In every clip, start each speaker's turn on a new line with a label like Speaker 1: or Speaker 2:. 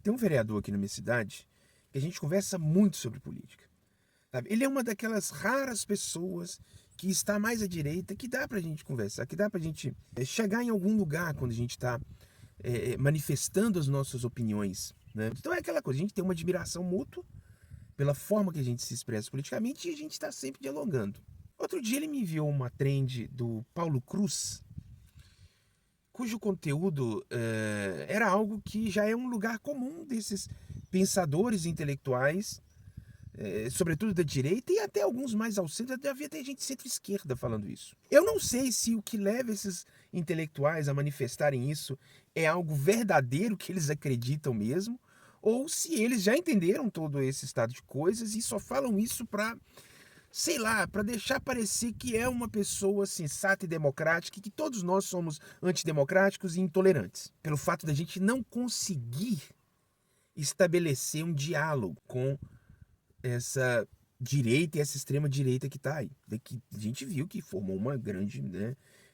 Speaker 1: Tem um vereador aqui na minha cidade que a gente conversa muito sobre política. Sabe? Ele é uma daquelas raras pessoas que está mais à direita, que dá pra gente conversar, que dá pra gente chegar em algum lugar quando a gente está manifestando as nossas opiniões. Né? Então é aquela coisa, a gente tem uma admiração mútua pela forma que a gente se expressa politicamente e a gente está sempre dialogando. Outro dia ele me enviou uma trend do Paulo Cruz, cujo conteúdo era algo que já é um lugar comum desses pensadores intelectuais, sobretudo da direita e até alguns mais ao centro, havia até gente centro-esquerda falando isso. Eu não sei se o que leva esses intelectuais a manifestarem isso é algo verdadeiro que eles acreditam mesmo, ou se eles já entenderam todo esse estado de coisas e só falam isso para, sei lá, para deixar parecer que é uma pessoa sensata e democrática, e que todos nós somos antidemocráticos e intolerantes. Pelo fato da gente não conseguir estabelecer um diálogo com essa direita e essa extrema direita que está aí. Que a gente viu que formou uma grande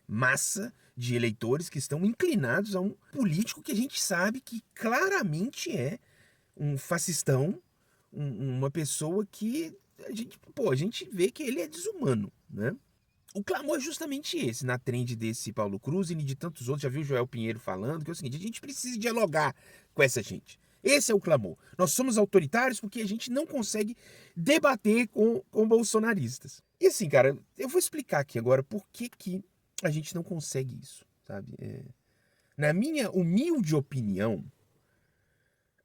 Speaker 1: massa de eleitores que estão inclinados a um político que a gente sabe que claramente é um fascistão, uma pessoa que a gente vê que ele é desumano, né? O clamor é justamente esse, na trend desse Paulo Cruz e de tantos outros. Já viu o Joel Pinheiro falando, que é o seguinte: a gente precisa dialogar com essa gente. Esse é o clamor. Nós somos autoritários porque a gente não consegue debater com bolsonaristas. E assim, cara, eu vou explicar aqui agora por que a gente não consegue isso, sabe? Na minha humilde opinião,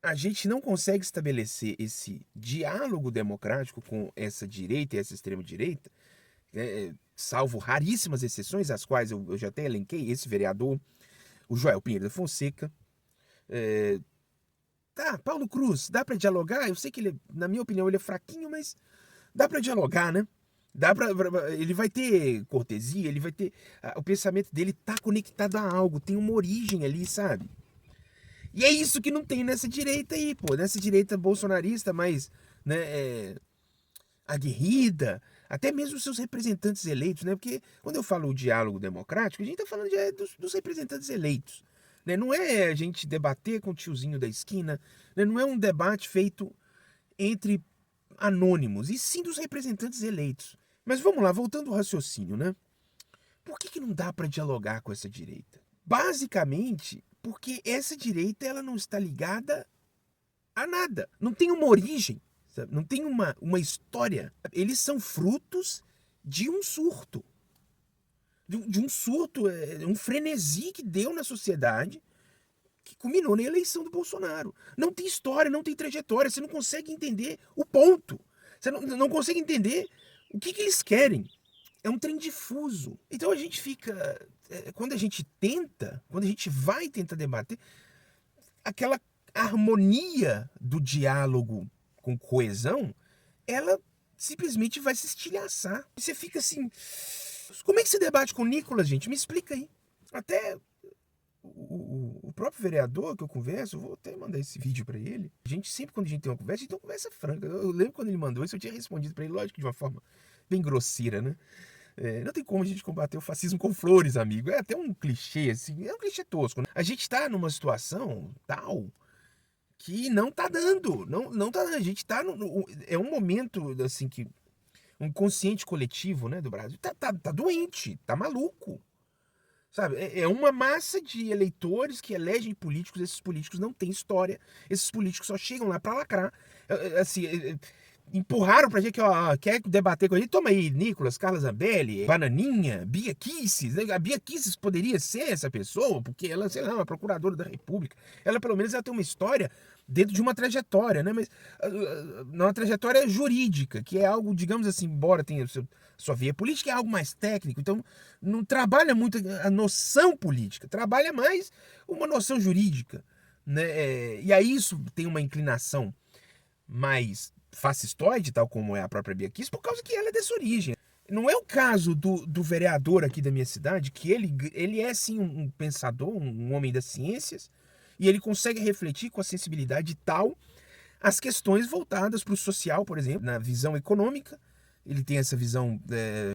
Speaker 1: a gente não consegue estabelecer esse diálogo democrático com essa direita e essa extrema-direita, salvo raríssimas exceções, as quais eu já até elenquei, esse vereador, o Joel Pinheiro da Fonseca. Tá, Paulo Cruz, dá para dialogar? Eu sei que ele, na minha opinião, ele é fraquinho, mas dá para dialogar, né? Ele vai ter cortesia, ele vai ter. O pensamento dele tá conectado a algo, tem uma origem ali, sabe? E é isso que não tem nessa direita aí, pô. Nessa direita bolsonarista, mais aguerrida, até mesmo os seus representantes eleitos, né? Porque quando eu falo o diálogo democrático, a gente tá falando dos representantes eleitos. Né? Não é a gente debater com o tiozinho da esquina, né? Não é um debate feito entre anônimos, e sim dos representantes eleitos. Mas vamos lá, voltando ao raciocínio, né? Por que não dá para dialogar com essa direita? Basicamente, porque essa direita ela não está ligada a nada. Não tem uma origem, sabe? Não tem uma história. Eles são frutos de um surto. De um surto, um frenesi que deu na sociedade, que culminou na eleição do Bolsonaro. Não tem história, não tem trajetória, você não consegue entender o ponto. Você não consegue entender o que eles querem. É um trem difuso. Então a gente fica. Quando a gente vai tentar debater, aquela harmonia do diálogo com coesão, ela simplesmente vai se estilhaçar. Você fica assim. Como é que se debate com o Nicolas, gente? Me explica aí. Até o próprio vereador que eu converso, eu vou até mandar esse vídeo pra ele. A gente, sempre quando a gente tem uma conversa, a gente tem uma conversa franca. Eu lembro quando ele mandou isso, eu tinha respondido pra ele, lógico, de uma forma bem grosseira, né? Não tem como a gente combater o fascismo com flores, amigo. É até um clichê, assim, é um clichê tosco, né? A gente tá numa situação tal que não tá dando. Não tá dando. A gente tá é um momento, assim, que um consciente coletivo, né, do Brasil tá doente, tá maluco. Sabe, é uma massa de eleitores que elegem políticos, esses políticos não têm história, esses políticos só chegam lá pra lacrar. Assim, empurraram pra gente que, ó, quer debater com a gente? Toma aí, Nicolas, Carla Zambelli, Bananinha, Bia Kicis. A Bia Kicis poderia ser essa pessoa, porque ela, sei lá, é uma procuradora da República. Ela, pelo menos, ela tem uma história dentro de uma trajetória, né? Mas uma trajetória jurídica, que é algo, digamos assim, embora tenha sua via política, é algo mais técnico. Então, não trabalha muito a noção política, trabalha mais uma noção jurídica, né? E aí isso tem uma inclinação mais fascistoide, tal como é a própria Bia Kicis, por causa que ela é dessa origem. Não é o caso do vereador aqui da minha cidade, que ele é sim um pensador, um homem das ciências, e ele consegue refletir com a sensibilidade tal as questões voltadas para o social, por exemplo, na visão econômica. Ele tem essa visão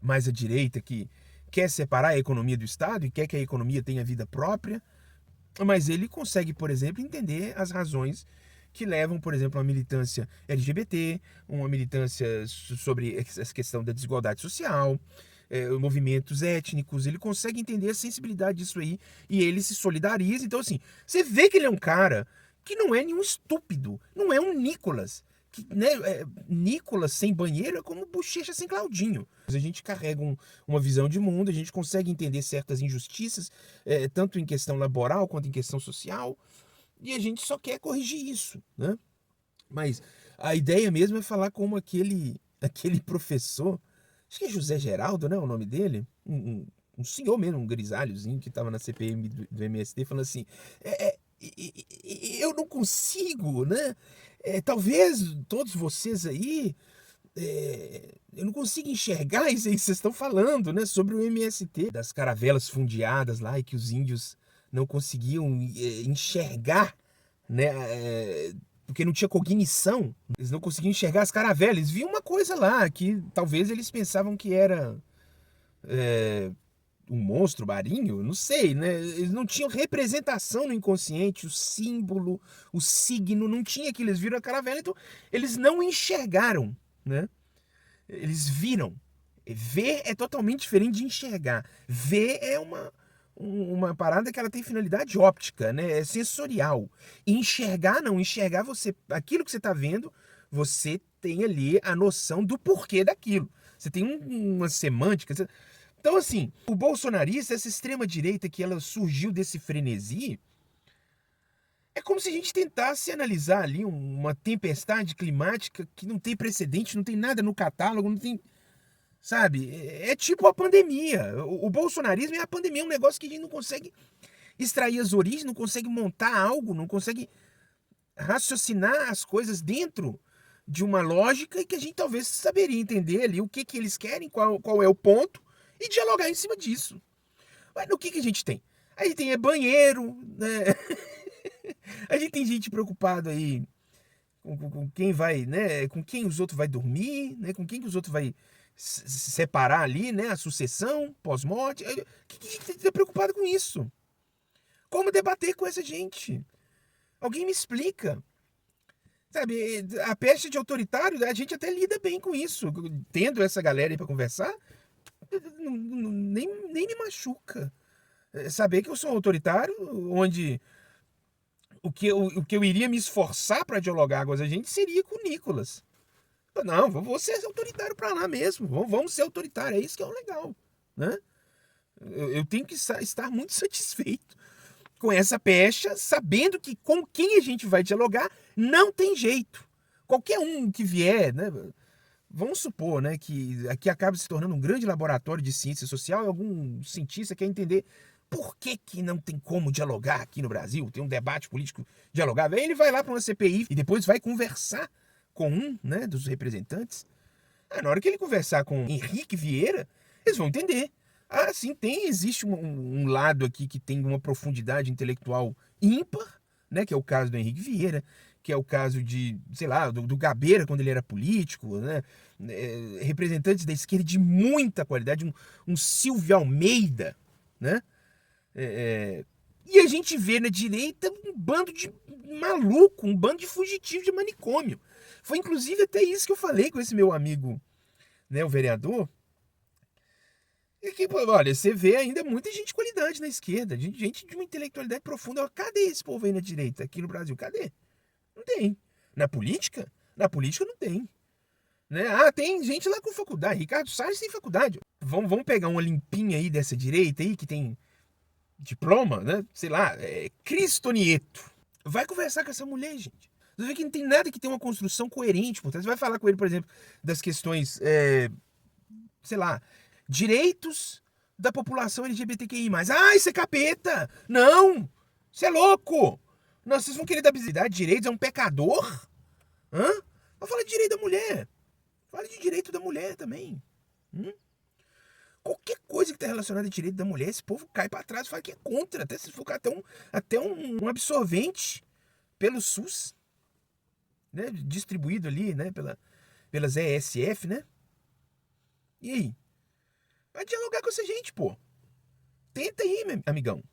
Speaker 1: mais à direita, que quer separar a economia do Estado e quer que a economia tenha vida própria, mas ele consegue, por exemplo, entender as razões que levam, por exemplo, a uma militância LGBT, uma militância sobre essa questão da desigualdade social, movimentos étnicos. Ele consegue entender a sensibilidade disso aí e ele se solidariza. Então, assim, você vê que ele é um cara que não é nenhum estúpido, não é um Nicolas. Que, né, Nicolas sem banheiro é como Bochecha sem Claudinho. A gente carrega uma visão de mundo, a gente consegue entender certas injustiças, tanto em questão laboral quanto em questão social, e a gente só quer corrigir isso, né? Mas a ideia mesmo é falar como aquele professor, acho que é José Geraldo, né, o nome dele, um senhor mesmo, um grisalhozinho que estava na CPM do MST, falando assim, eu não consigo, né? Talvez todos vocês aí, eu não consigo enxergar isso aí que vocês estão falando, né? Sobre o MST, das caravelas fundeadas lá e que os índios não conseguiam enxergar, né? Porque não tinha cognição, eles não conseguiam enxergar as caravelas. Eles viam uma coisa lá que talvez eles pensavam que era um monstro marinho, não sei, né? Eles não tinham representação no inconsciente, o símbolo, o signo, não tinha que eles viram a caravela, então eles não enxergaram, né? Eles viram. Ver é totalmente diferente de enxergar. Ver é uma parada que ela tem finalidade óptica, né? É sensorial. E enxergar não, enxergar você, aquilo que você está vendo, você tem ali a noção do porquê daquilo. Você tem uma semântica. Então, assim, o bolsonarista, essa extrema-direita que ela surgiu desse frenesi, é como se a gente tentasse analisar ali uma tempestade climática que não tem precedente, não tem nada no catálogo, não tem. Sabe? É tipo a pandemia. O bolsonarismo é a pandemia, é um negócio que a gente não consegue extrair as origens, não consegue montar algo, não consegue raciocinar as coisas dentro de uma lógica e que a gente talvez saberia entender ali o que eles querem, qual é o ponto e dialogar em cima disso. Mas no que a gente tem? A gente tem banheiro, né? A gente tem gente preocupada aí com quem vai, né? Com quem os outros vai dormir, né? Com quem que os outros vai se separar ali, né? A sucessão pós-morte. Que a gente está preocupado com isso? Como debater com essa gente? Alguém me explica. Sabe, a peste de autoritário, a gente até lida bem com isso. Tendo essa galera aí para conversar, nem me machuca. Saber que eu sou um autoritário, onde o que eu iria me esforçar para dialogar com a gente seria com o Nicolas. Não, vou ser autoritário para lá mesmo. Vamos ser autoritário, é isso que é o legal, né? Eu tenho que estar muito satisfeito com essa pecha, sabendo que com quem a gente vai dialogar não tem jeito. Qualquer um que vier, né? Vamos supor, né, que aqui acaba se tornando um grande laboratório de ciência social e algum cientista quer entender por que não tem como dialogar aqui no Brasil, tem um debate político dialogável. Aí ele vai lá para uma CPI e depois vai conversar com um, né, dos representantes. Na hora que ele conversar com Henrique Vieira, eles vão entender. Ah, sim, existe um lado aqui que tem uma profundidade intelectual ímpar, né, que é o caso do Henrique Vieira, que é o caso de, sei lá, do Gabeira, quando ele era político, né? Representantes da esquerda de muita qualidade, um Silvio Almeida, né? E a gente vê na direita um bando de maluco, um bando de fugitivo de manicômio. Foi inclusive até isso que eu falei com esse meu amigo, né, o vereador. E que, olha, você vê ainda muita gente de qualidade na esquerda, gente de uma intelectualidade profunda. Cadê esse povo aí na direita, aqui no Brasil? Cadê? Não tem. Na política? Na política não tem. Né? Ah, tem gente lá com faculdade. Ricardo Salles tem faculdade. Vamos pegar uma limpinha aí dessa direita aí, que tem diploma, né? Sei lá, Cristo Nieto. Vai conversar com essa mulher, gente. Você vê que não tem nada que tenha uma construção coerente. Portanto, você vai falar com ele, por exemplo, das questões, sei lá, direitos da população LGBTQI+. Ah, isso é capeta! Não! Você é louco! Não, vocês vão querer dar visibilidade de direitos a um pecador? Hã? Vou falar de direito da mulher. Fala de direito da mulher também. Qualquer coisa que está relacionada a direito da mulher, esse povo cai para trás e fala que é contra. Até se for até um absorvente pelo SUS, né? Distribuído ali, né? Pelas ESF, né? E aí? Vai dialogar com essa gente, pô. Tenta aí, meu amigão.